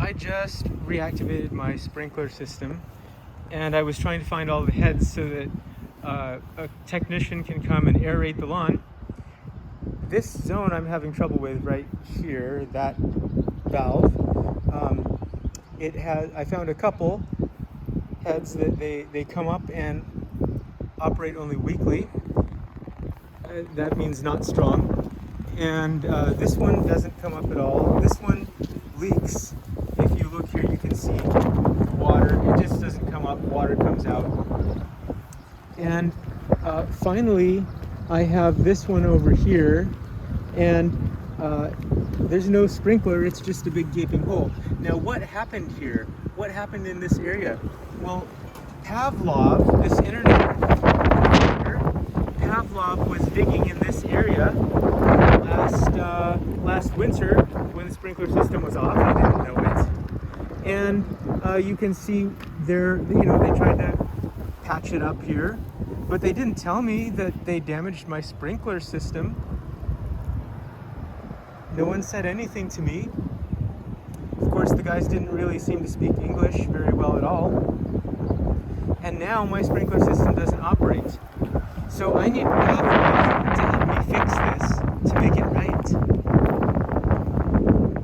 I just reactivated my sprinkler system, and I was trying to find all the heads so that a technician can come and aerate the lawn. This zone I'm having trouble with right here, that valve. I found a couple heads that they come up and operate only weakly. That means not strong. And this one doesn't come up at all. This one leaks. If you look here, you can see water. It just doesn't come up. Water comes out. And finally, I have this one over here, and there's no sprinkler. It's just a big gaping hole. Now, what happened here? What happened in this area? Well, Pavlov, this internet operator, Pavlov was digging in this area last winter when the sprinkler system was off. I didn't know it. And you can see there, they tried to patch it up here, but they didn't tell me that they damaged my sprinkler system. No one said anything to me. Of course, the guys didn't really seem to speak English very well at all. And now my sprinkler system doesn't